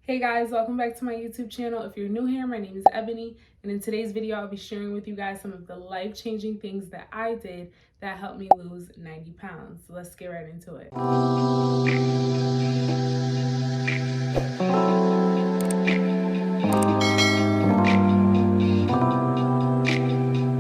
Hey guys, welcome back to my YouTube channel. If you're new here, my name is Ebony, and in today's video, I'll be sharing with you guys some of the life-changing things that I did that helped me lose 90 pounds. So let's get right into it.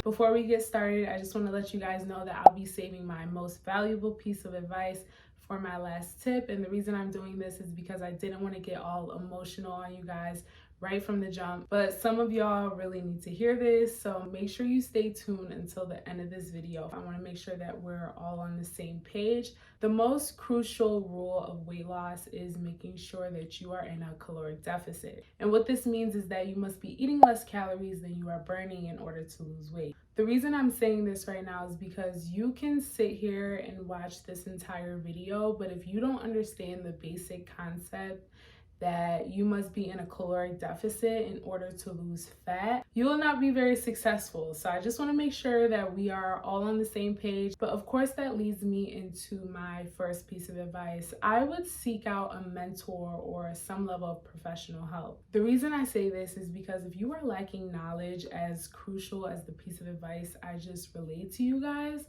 Before we get started, I just want to let you guys know that I'll be saving my most valuable piece of advice for my last tip. And the reason I'm doing this is because I didn't want to get all emotional on you guys right from the jump. But some of y'all really need to hear this, so make sure you stay tuned until the end of this video. I want to make sure that we're all on the same page. The most crucial rule of weight loss is making sure that you are in a caloric deficit. And what this means is that you must be eating less calories than you are burning in order to lose weight. The reason I'm saying this right now is because you can sit here and watch this entire video, but if you don't understand the basic concept that you must be in a caloric deficit in order to lose fat, you will not be very successful. So I just want to make sure that we are all on the same page. But of course, that leads me into my first piece of advice. I would seek out a mentor or some level of professional help. The reason I say this is because if you are lacking knowledge as crucial as the piece of advice I just relayed to you guys,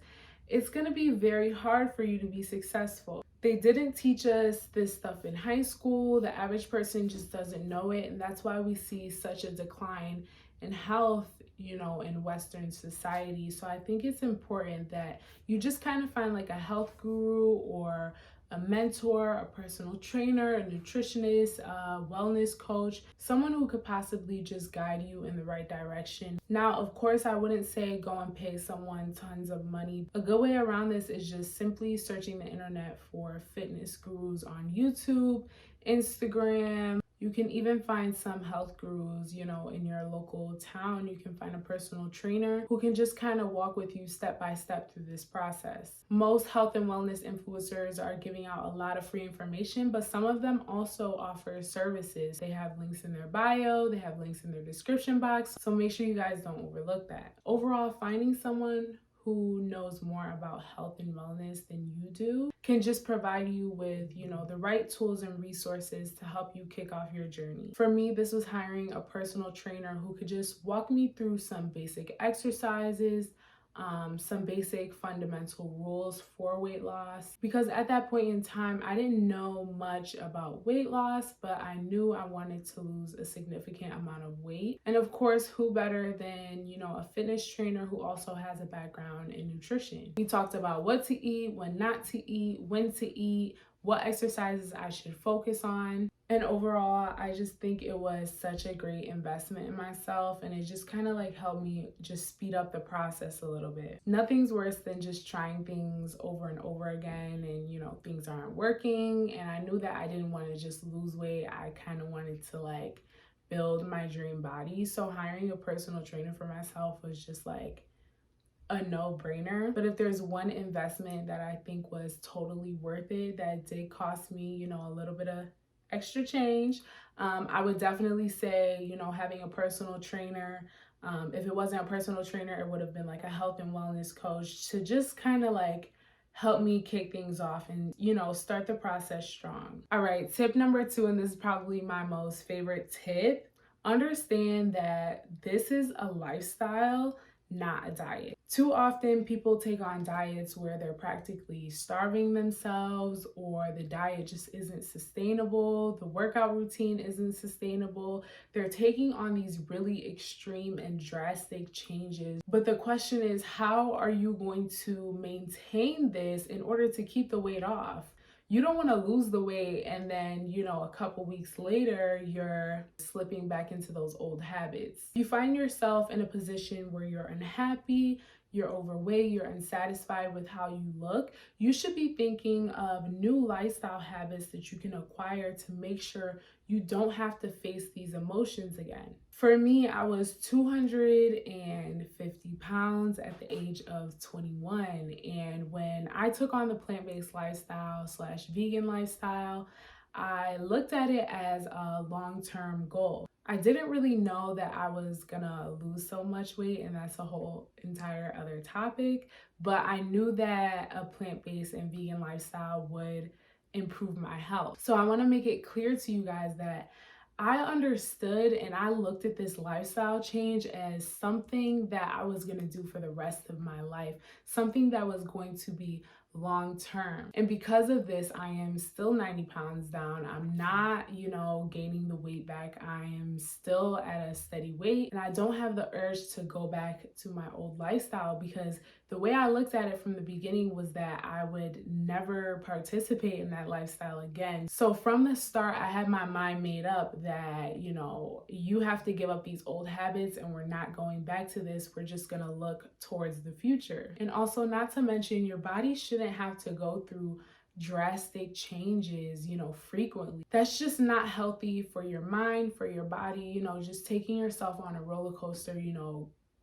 it's going to be very hard for you to be successful. They didn't teach us this stuff in high school. The average person just doesn't know it. And that's why we see such a decline in health, in Western society. So I think it's important that you just kind of find like a health guru or a mentor, a personal trainer, a nutritionist, a wellness coach, someone who could possibly just guide you in the right direction. Now, of course, I wouldn't say go and pay someone tons of money. A good way around this is just simply searching the internet for fitness gurus on YouTube, Instagram. You can even find some health gurus, in your local town. You can find a personal trainer who can just kind of walk with you step by step through this process. Most health and wellness influencers are giving out a lot of free information, but some of them also offer services. They have links in their bio, they have links in their description box, so make sure you guys don't overlook that. Overall, finding someone who knows more about health and wellness than you do can just provide you with, the right tools and resources to help you kick off your journey. For me, this was hiring a personal trainer who could just walk me through some basic exercises, some basic fundamental rules for weight loss, because at that point in time I didn't know much about weight loss, but I knew I wanted to lose a significant amount of weight. And of course, who better than a fitness trainer who also has a background in nutrition. We talked about what to eat, when not to eat, when to eat, what exercises I should focus on. And overall, I just think it was such a great investment in myself, and it just kind of like helped me just speed up the process a little bit. Nothing's worse than just trying things over and over again and things aren't working. And I knew that I didn't want to just lose weight. I kind of wanted to like build my dream body. So hiring a personal trainer for myself was just like a no-brainer. But if there's one investment that I think was totally worth it, that did cost me, a little bit of extra change, I would definitely say, having a personal trainer. If it wasn't a personal trainer, it would have been like a health and wellness coach to just kind of like help me kick things off and, start the process strong. All right, tip number 2, and this is probably my most favorite tip. Understand that this is a lifestyle, not a diet. Too often people take on diets where they're practically starving themselves, or the diet just isn't sustainable, the workout routine isn't sustainable. They're taking on these really extreme and drastic changes. But the question is, how are you going to maintain this in order to keep the weight off? You don't want to lose the weight and then, a couple weeks later, you're slipping back into those old habits. You find yourself in a position where you're unhappy, you're overweight, you're unsatisfied with how you look. You should be thinking of new lifestyle habits that you can acquire to make sure you don't have to face these emotions again. For me, I was 250 pounds at the age of 21. And when I took on the plant-based lifestyle / vegan lifestyle, I looked at it as a long-term goal. I didn't really know that I was gonna lose so much weight, and that's a whole entire other topic, but I knew that a plant-based and vegan lifestyle would improve my health. So I wanna make it clear to you guys that I understood and I looked at this lifestyle change as something that I was going to do for the rest of my life, something that was going to be long term. And because of this, I am still 90 pounds down. I'm not, gaining the weight back. I am still at a steady weight, and I don't have the urge to go back to my old lifestyle, because the way I looked at it from the beginning was that I would never participate in that lifestyle again. So from the start, I had my mind made up that, you have to give up these old habits and we're not going back to this. We're just going to look towards the future. And also, not to mention, your body shouldn't have to go through drastic changes, frequently. That's just not healthy for your mind, for your body, just taking yourself on a roller coaster,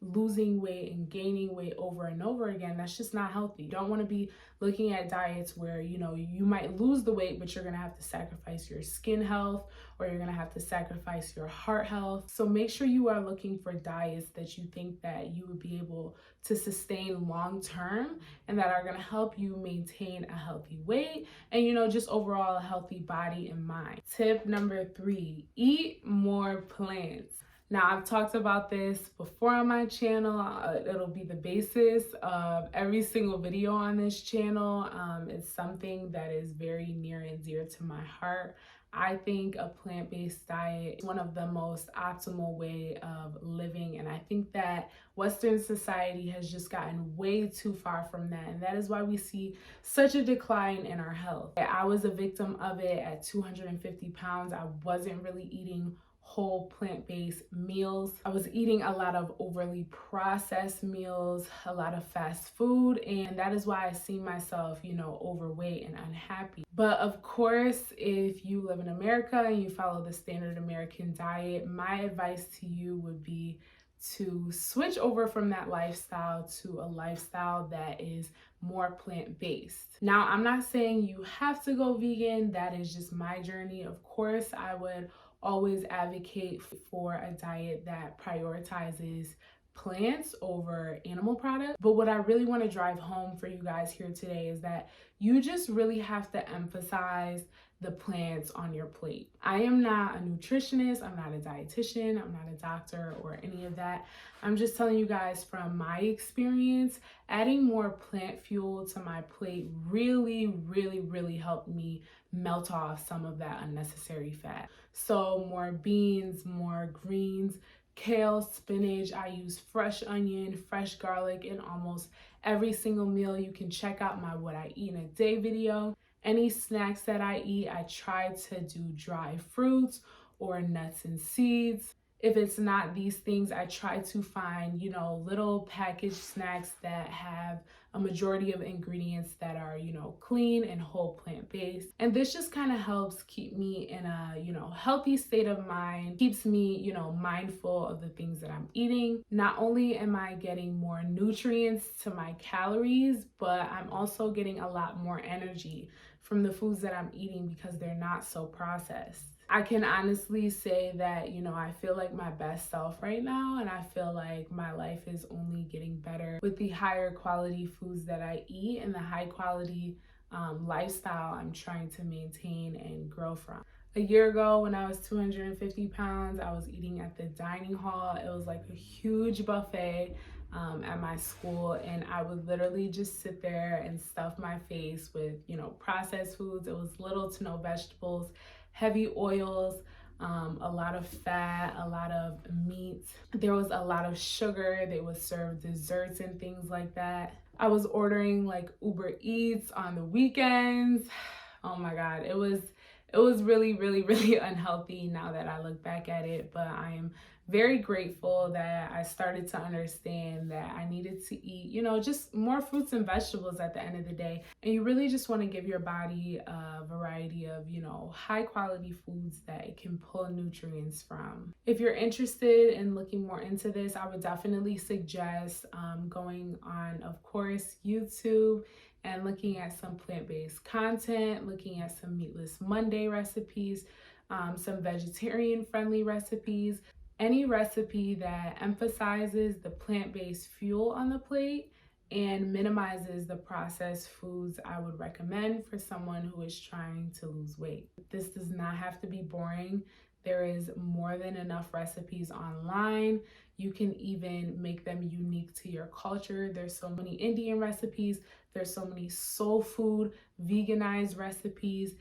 losing weight and gaining weight over and over again. That's just not healthy. You don't want to be looking at diets where, you might lose the weight, but you're going to have to sacrifice your skin health, or you're going to have to sacrifice your heart health. So make sure you are looking for diets that you think that you would be able to sustain long term and that are going to help you maintain a healthy weight and, just overall a healthy body and mind. Tip number 3, eat more plants. Now, I've talked about this before on my channel. It'll be the basis of every single video on this channel. It's something that is very near and dear to my heart. I think a plant-based diet is one of the most optimal way of living, and I think that Western society has just gotten way too far from that, and that is why we see such a decline in our health. I was a victim of it at 250 pounds. I wasn't really eating whole plant-based meals. I was eating a lot of overly processed meals, a lot of fast food, and that is why I see myself, overweight and unhappy. But of course, if you live in America and you follow the standard American diet, my advice to you would be to switch over from that lifestyle to a lifestyle that is more plant-based. Now, I'm not saying you have to go vegan. That is just my journey. Of course, I would always advocate for a diet that prioritizes plants over animal products. But what I really want to drive home for you guys here today is that you just really have to emphasize the plants on your plate. I am not a nutritionist, I'm not a dietitian, I'm not a doctor or any of that. I'm just telling you guys from my experience, adding more plant fuel to my plate really helped me melt off some of that unnecessary fat. So more beans, more greens, kale, spinach. I use fresh onion, fresh garlic in almost every single meal. You can check out my What I Eat in a Day video. Any snacks that I eat, I try to do dry fruits or nuts and seeds. If it's not these things, I try to find, little packaged snacks that have a majority of ingredients that are, clean and whole plant-based. And this just kind of helps keep me in a, healthy state of mind, keeps me, mindful of the things that I'm eating. Not only am I getting more nutrients to my calories, but I'm also getting a lot more energy from the foods that I'm eating because they're not so processed. I can honestly say that, I feel like my best self right now, and I feel like my life is only getting better with the higher quality foods that I eat and the high quality lifestyle I'm trying to maintain and grow from. A year ago, when I was 250 pounds, I was eating at the dining hall. It was like a huge buffet at my school, and I would literally just sit there and stuff my face with, processed foods. It was little to no vegetables, heavy oils, a lot of fat, a lot of meat. There was a lot of sugar. They would serve desserts and things like that. I was ordering like Uber Eats on the weekends. Oh my God, it was really unhealthy now that I look back at it, but I am very grateful that I started to understand that I needed to eat, just more fruits and vegetables at the end of the day. And you really just want to give your body a variety of, high quality foods that it can pull nutrients from. If you're interested in looking more into this, I would definitely suggest going on, of course, YouTube and looking at some plant-based content, looking at some Meatless Monday recipes, some vegetarian-friendly recipes. Any recipe that emphasizes the plant-based fuel on the plate and minimizes the processed foods, I would recommend for someone who is trying to lose weight. This does not have to be boring. There is more than enough recipes online. You can even make them unique to your culture. There's so many Indian recipes. There's so many soul food, veganized recipes,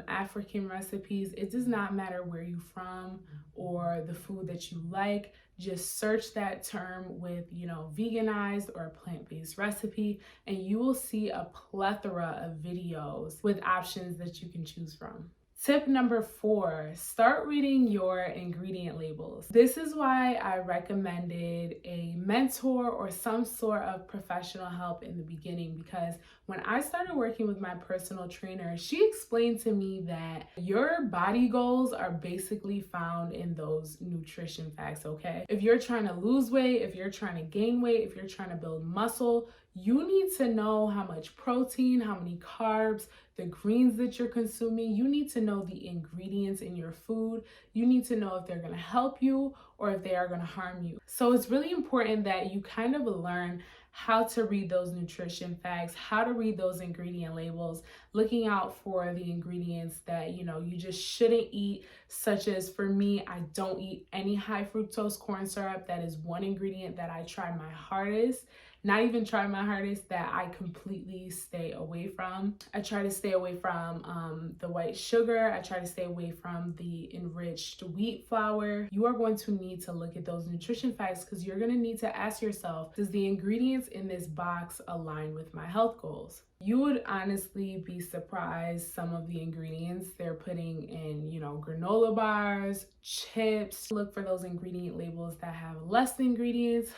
African recipes. It does not matter where you're from or the food that you like. Just search that term with, veganized or plant-based recipe, and you will see a plethora of videos with options that you can choose from. Tip number 4, start reading your ingredient labels. This is why I recommended a mentor or some sort of professional help in the beginning, because when I started working with my personal trainer, she explained to me that your body goals are basically found in those nutrition facts, okay? If you're trying to lose weight, if you're trying to gain weight, if you're trying to build muscle, you need to know how much protein, how many carbs, the greens that you're consuming. You need to know the ingredients in your food. You need to know if they're going to help you or if they are going to harm you. So it's really important that you kind of learn how to read those nutrition facts, how to read those ingredient labels, looking out for the ingredients that, you just shouldn't eat, such as for me, I don't eat any high fructose corn syrup. That is one ingredient that I try my hardest. Not even try my hardest, that I completely stay away from. I try to stay away from the white sugar. I try to stay away from the enriched wheat flour. You are going to need to look at those nutrition facts, because you're going to need to ask yourself, does the ingredients in this box align with my health goals? You would honestly be surprised some of the ingredients they're putting in, granola bars, chips. Look for those ingredient labels that have less ingredients,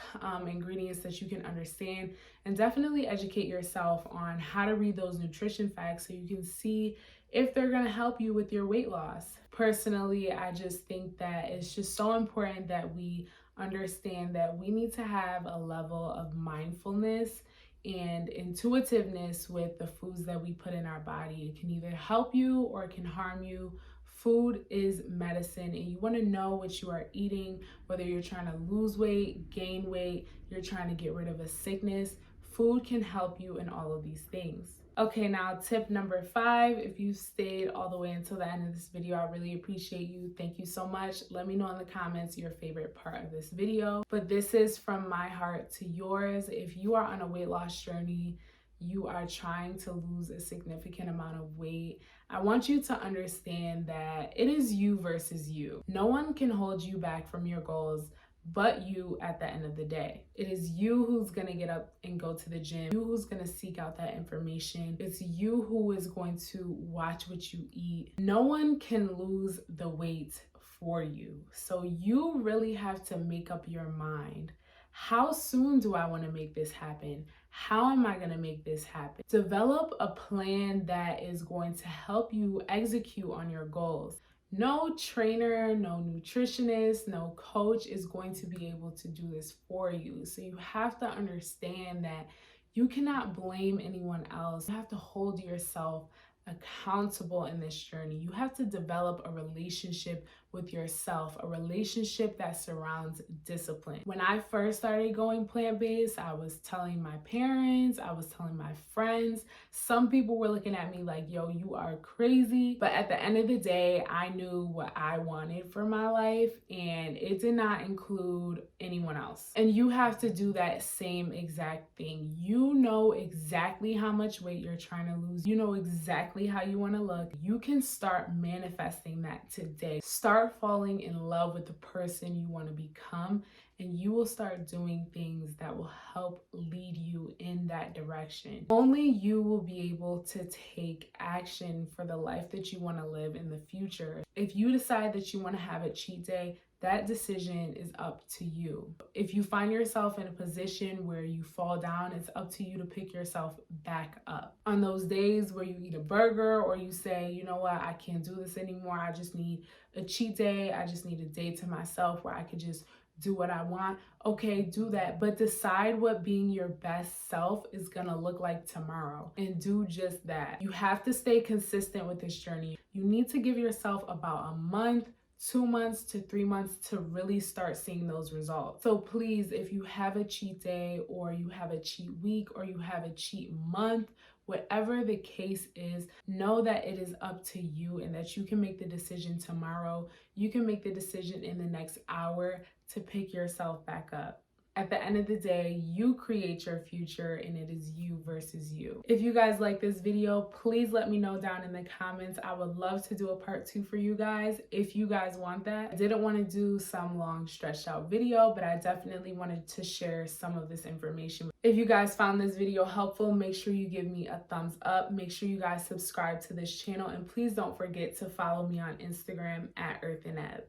ingredients that you can understand, and definitely educate yourself on how to read those nutrition facts so you can see if they're going to help you with your weight loss. Personally, I just think that it's just so important that we understand that we need to have a level of mindfulness and intuitiveness with the foods that we put in our body. It can either help you or it can harm you. Food is medicine, and you want to know what you are eating, whether you're trying to lose weight, gain weight, you're trying to get rid of a sickness. Food can help you in all of these things. Okay, now tip number 5. If you stayed all the way until the end of this video, I really appreciate you. Thank you so much. Let me know in the comments your favorite part of this video. But this is from my heart to yours. If you are on a weight loss journey, you are trying to lose a significant amount of weight, I want you to understand that it is you versus you. No one can hold you back from your goals but you at the end of the day. It is you who's gonna get up and go to the gym, you who's gonna seek out that information. It's you who is going to watch what you eat. No one can lose the weight for you. So you really have to make up your mind. How soon do I want to make this happen? How am I going to make this happen? Develop a plan that is going to help you execute on your goals. No trainer, no nutritionist, no coach is going to be able to do this for you. So you have to understand that you cannot blame anyone else. You have to hold yourself accountable in this journey. You have to develop a relationship with yourself, a relationship that surrounds discipline. When I first started going plant-based, I was telling my parents, I was telling my friends. Some people were looking at me like, yo, you are crazy. But at the end of the day, I knew what I wanted for my life, and it did not include anyone else. And you have to do that same exact thing. You know exactly how much weight you're trying to lose. You know exactly how you want to look. You can start manifesting that today. Start falling in love with the person you want to become, and you will start doing things that will help lead you in that direction. Only you will be able to take action for the life that you want to live in the future. If you decide that you want to have a cheat day, that decision is up to you. If you find yourself in a position where you fall down, it's up to you to pick yourself back up. On those days where you eat a burger or you say, you know what, I can't do this anymore, I just need a cheat day, I just need a day to myself where I could just do what I want, okay, do that. But decide what being your best self is gonna look like tomorrow, and do just that. You have to stay consistent with this journey. You need to give yourself about a month, 2 months to 3 months to really start seeing those results. So please, if you have a cheat day or you have a cheat week or you have a cheat month, Whatever the case is, know that it is up to you and that you can make the decision tomorrow. You can make the decision in the next hour to pick yourself back up. At the end of the day, you create your future and it is you versus you. If you guys like this video, please let me know down in the comments. I would love to do a part 2 for you guys if you guys want that. I didn't want to do some long stretched out video, but I definitely wanted to share some of this information. If you guys found this video helpful, make sure you give me a thumbs up. Make sure you guys subscribe to this channel, and please don't forget to follow me on Instagram at earthandeb.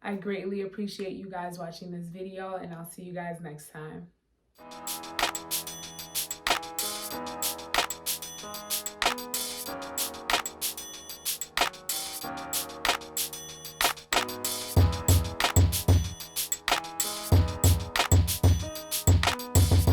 I greatly appreciate you guys watching this video, and I'll see you guys next time.